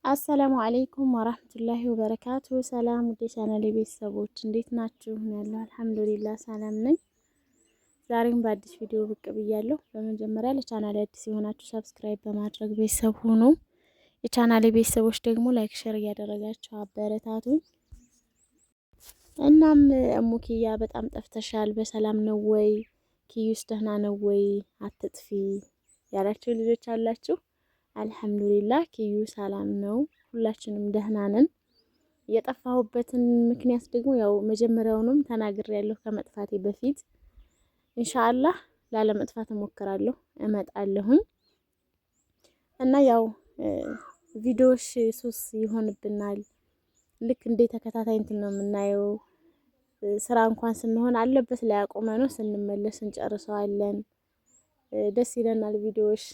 አሰላሙ አለይኩም ወራህመቱላሂ ወበረካቱ። ሰላም ውድ ቻናሌ ቤተሰቦች እንዴት ናችሁ? ያለው አልሐምዱሊላህ ሰላም ነኝ። ዛሬም በአዲስ ቪዲዮ ብቅ ብያለሁ። በመጀመሪያ ለቻናሌ አዲስ የሆናችሁ ሰብስክራይብ በማድረግ ቤተሰብ ሁኑ። የቻናሌ ቤተሰቦች ደግሞ ላይክ፣ ሼር እያደረጋችሁ አበረታቱኝ። እናም እሙኪያ በጣም ጠፍተሻል፣ በሰላም ነው ወይ? ኪዩስ ደህና ነው ወይ? አትጥፊ ያላችሁ ልጆች አላችሁ። አልሐምዱሊላህ ኪዩ ሰላም ነው፣ ሁላችንም ደህና ነን። የጠፋሁበትን ምክንያት ደግሞ ያው መጀመሪያውንም ተናግሬያለሁ ከመጥፋቴ በፊት። ኢንሻአላህ ላለመጥፋት እሞክራለሁ፣ እመጣለሁኝ እና ያው ቪዲዮሽ ሱስ ይሆንብናል። ልክ እንደ ተከታታይ እንትን ነው የምናየው። ስራ እንኳን ስንሆን አለበት ላይ አቆመ ነው ስንመለስ እንጨርሰዋለን። ደስ ይለናል ቪዲዮሽ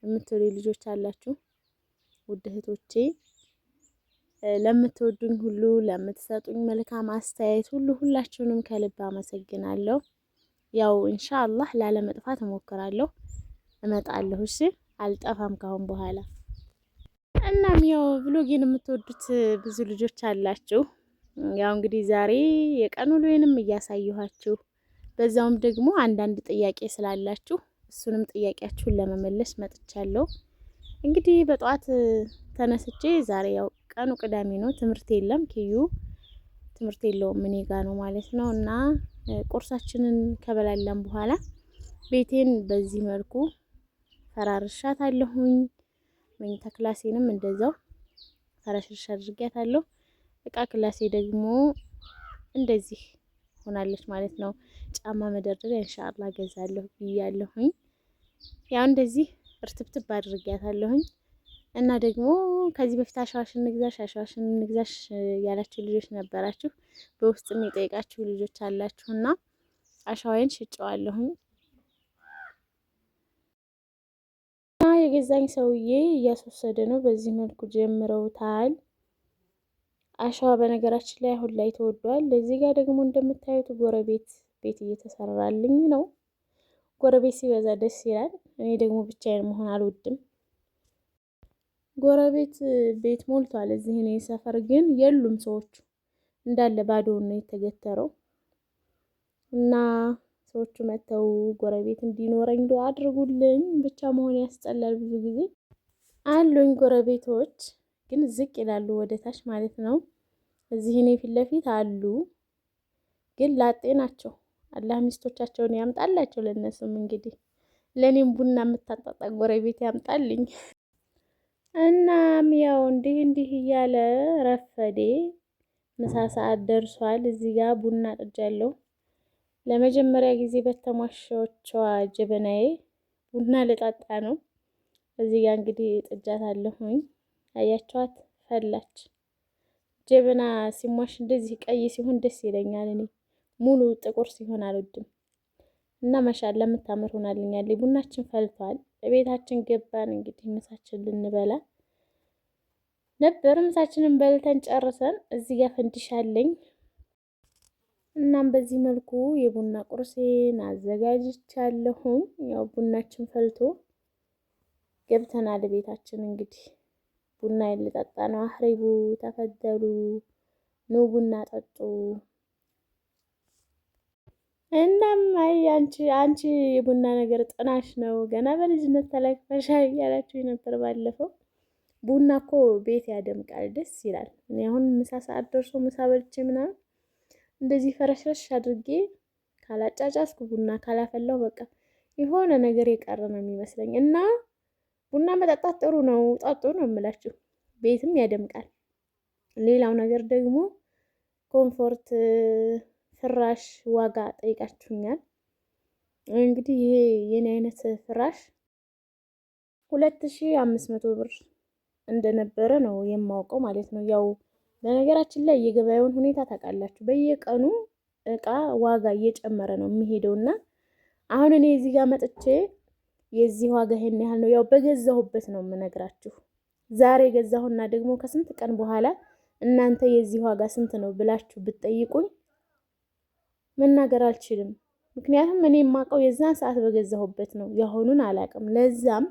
የምትሉ ልጆች አላችሁ። ውድ እህቶቼ ለምትወዱኝ ሁሉ ለምትሰጡኝ መልካም አስተያየት ሁሉ ሁላችሁንም ከልብ አመሰግናለሁ። ያው ኢንሻአላህ ላለመጥፋት እሞክራለሁ፣ እመጣለሁ። እሺ አልጠፋም ካሁን በኋላ። እናም ያው ብሎጌን የምትወዱት ብዙ ልጆች አላችሁ። ያው እንግዲህ ዛሬ የቀን ውሎዬንም እያሳየኋችሁ በዛውም ደግሞ አንዳንድ ጥያቄ ስላላችሁ እሱንም ጥያቄያችሁን ለመመለስ መጥቻለሁ። እንግዲህ በጠዋት ተነስቼ ዛሬ ያው ቀኑ ቅዳሜ ነው፣ ትምህርት የለም። ኪዩ ትምህርት የለውም እኔ ጋ ነው ማለት ነው። እና ቁርሳችንን ከበላለን በኋላ ቤቴን በዚህ መልኩ ፈራርሻታለሁኝ። መኝታ ክላሴንም እንደዛው ፈራርሻ አድርጊያታለሁ። እቃ ክላሴ ደግሞ እንደዚህ ሆናለች ማለት ነው። ጫማ መደርደሪያ ኢንሻአላህ ገዛለሁ ብያለሁኝ። ያው እንደዚህ እርትብትብ አድርጊያታለሁኝ። እና ደግሞ ከዚህ በፊት አሸዋሽን እንግዛሽ ያላችሁ ልጆች ነበራችሁ፣ በውስጥም የጠየቃችሁ ልጆች አላችሁና አሸዋዬን ሽጨዋለሁኝ። እና የገዛኝ ሰውዬ እያስወሰደ ነው። በዚህ መልኩ ጀምረውታል። አሸዋ በነገራችን ላይ አሁን ላይ ተወዷል። እዚህ ጋር ደግሞ እንደምታዩት ጎረቤት ቤት እየተሰራልኝ ነው። ጎረቤት ሲበዛ ደስ ይላል። እኔ ደግሞ ብቻዬን መሆን አልወድም። ጎረቤት ቤት ሞልቷል። እዚህ እኔ ሰፈር ግን የሉም ሰዎቹ፣ እንዳለ ባዶውን ነው የተገተረው። እና ሰዎቹ መተው ጎረቤት እንዲኖረኝ ዱአ አድርጉልኝ። ብቻ መሆን ያስጠላል። ብዙ ጊዜ አሉኝ ጎረቤቶች ግን ዝቅ ይላሉ ወደ ታች ማለት ነው። እዚህ እኔ ፊት ለፊት አሉ ግን ላጤ ናቸው። አላህ ሚስቶቻቸውን ያምጣላቸው። ለነሱም እንግዲህ ለኔም ቡና የምታጣጣ ጎረቤት ያምጣልኝ። እናም ያው እንዲህ እያለ ረፈዴ፣ ምሳ ሰዓት ደርሷል። እዚህ ጋር ቡና ጥጃለሁ። ለመጀመሪያ ጊዜ በተሟሻዎቿ ጀበናዬ ቡና ልጠጣ ነው። እዚህ ጋር እንግዲህ ጥጃታለሁኝ። አያቸዋት ፈላች። ጀበና ሲሟሽ እንደዚህ ቀይ ሲሆን ደስ ይለኛል። እኔ ሙሉ ጥቁር ሲሆን አልወድም። እና ማሻአላ የምታምር ሆናልኛለች። ቡናችን ፈልቷል። ቤታችን ገባን። እንግዲህ ምሳችን ልንበላ ነበር። ምሳችንን በልተን ጨርሰን እዚህ ጋር ፈንዲሻለኝ። እናም በዚህ መልኩ የቡና ቁርሴን አዘጋጅቻለሁ። ያው ቡናችን ፈልቶ ገብተናል ቤታችን። እንግዲህ ቡና ልጠጣ ነው። አህሪቡ ተፈደሉ፣ ኑ ቡና ጠጡ። እናም አይ አንቺ የቡና ነገር ጥናሽ ነው ገና በልጅነት ተለክፈሻል እያላችሁ ነበር ባለፈው። ቡና እኮ ቤት ያደምቃል፣ ደስ ይላል። እኔ አሁን ምሳ ሰዓት ደርሶ ምሳ በልቼ ምናምን እንደዚህ ፈረሽረሽ አድርጌ ካላጫጫስኩ ቡና ካላፈላው በቃ የሆነ ነገር የቀረ ነው የሚመስለኝ። እና ቡና መጠጣት ጥሩ ነው፣ ጠጡ ነው የምላችሁ። ቤትም ያደምቃል። ሌላው ነገር ደግሞ ኮምፎርት ፍራሽ ዋጋ ጠይቃችሁኛል። እንግዲህ ይሄ የኔ አይነት ፍራሽ 2500 ብር እንደነበረ ነው የማውቀው ማለት ነው። ያው በነገራችን ላይ የገበያውን ሁኔታ ታውቃላችሁ። በየቀኑ እቃ ዋጋ እየጨመረ ነው የሚሄደውና አሁን እኔ እዚህ ጋር መጥቼ የዚህ ዋጋ ይሄን ያህል ነው ያው በገዛሁበት ነው የምነግራችሁ። ዛሬ ገዛሁና ደግሞ ከስንት ቀን በኋላ እናንተ የዚህ ዋጋ ስንት ነው ብላችሁ ብትጠይቁኝ መናገር አልችልም። ምክንያቱም እኔ የማውቀው የዛን ሰዓት በገዛሁበት ነው፣ ያሁኑን አላውቅም። ለዛም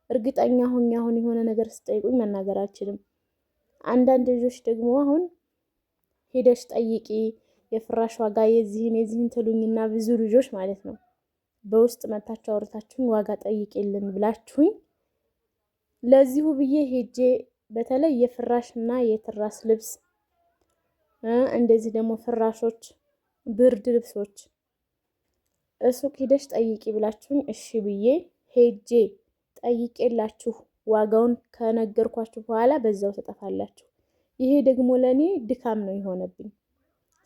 እርግጠኛ ሆኜ አሁን የሆነ ነገር ስጠይቁኝ መናገር አልችልም። አንዳንድ ልጆች ደግሞ አሁን ሄደሽ ጠይቂ የፍራሽ ዋጋ የዚህን ትሉኝና ብዙ ልጆች ማለት ነው በውስጥ መታችሁ አውርታችሁኝ ዋጋ ጠይቄልን ብላችሁኝ ለዚሁ ብዬ ሄጄ በተለይ የፍራሽና የትራስ ልብስ እንደዚህ ደግሞ ፍራሾች፣ ብርድ ልብሶች እሱቅ ሄደሽ ጠይቂ ብላችሁኝ እሺ ብዬ ሄጄ ጠይቄላችሁ ዋጋውን ከነገርኳችሁ በኋላ በዛው ትጠፋላችሁ። ይሄ ደግሞ ለኔ ድካም ነው የሆነብኝ።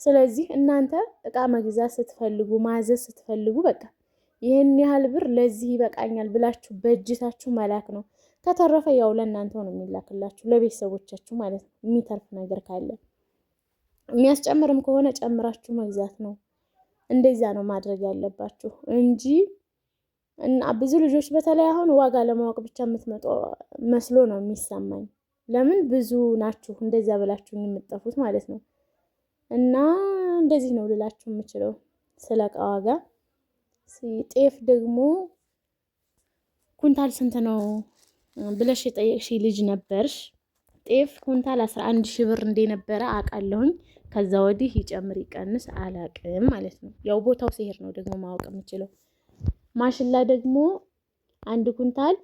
ስለዚህ እናንተ እቃ መግዛት ስትፈልጉ ማዘዝ ስትፈልጉ በቃ ይሄን ያህል ብር ለዚህ ይበቃኛል ብላችሁ በእጅታችሁ መላክ ነው። ከተረፈ ያው ለእናንተው ነው የሚላክላችሁ ለቤተሰቦቻችሁ ማለት ነው። የሚተርፍ ነገር ካለ የሚያስጨምርም ከሆነ ጨምራችሁ መግዛት ነው። እንደዛ ነው ማድረግ ያለባችሁ እንጂ እና ብዙ ልጆች በተለይ አሁን ዋጋ ለማወቅ ብቻ የምትመጡ መስሎ ነው የሚሰማኝ። ለምን ብዙ ናችሁ እንደዛ ብላችሁ የምትጠፉት ማለት ነው። እና እንደዚህ ነው ልላችሁ የምችለው ስለ እቃ ዋጋ። ጤፍ ደግሞ ኩንታል ስንት ነው ብለሽ የጠየቅሽ ልጅ ነበርሽ። ጤፍ ኩንታል 11,000 ብር እንደነበረ አውቃለሁኝ። ከዛ ወዲህ ይጨምር ይቀንስ አላቅም ማለት ነው። ያው ቦታው ሲሄድ ነው ደግሞ ማወቅ የምችለው። ማሽላ ደግሞ አንድ ኩንታል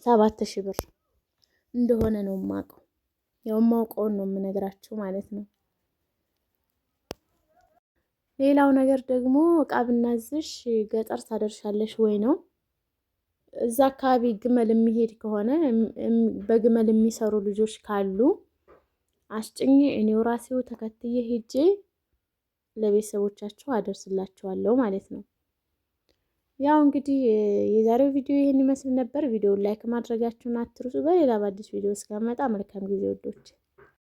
7,000 ብር እንደሆነ ነው የማውቀው። ያው የማውቀውን ነው የምነግራችሁ ማለት ነው። ሌላው ነገር ደግሞ እቃ ብናዝሽ ገጠር ታደርሻለሽ ወይ ነው። እዛ አካባቢ ግመል የሚሄድ ከሆነ በግመል የሚሰሩ ልጆች ካሉ አስጭኜ እኔው ራሴው ተከትዬ ሄጄ ለቤተሰቦቻቸው አደርስላቸዋለሁ ማለት ነው። ያው እንግዲህ የዛሬው ቪዲዮ ይሄን ይመስል ነበር። ቪዲዮውን ላይክ ማድረጋችሁን አትርሱ። በሌላ በአዲስ ቪዲዮ እስከመጣ መልካም ጊዜ ወዶች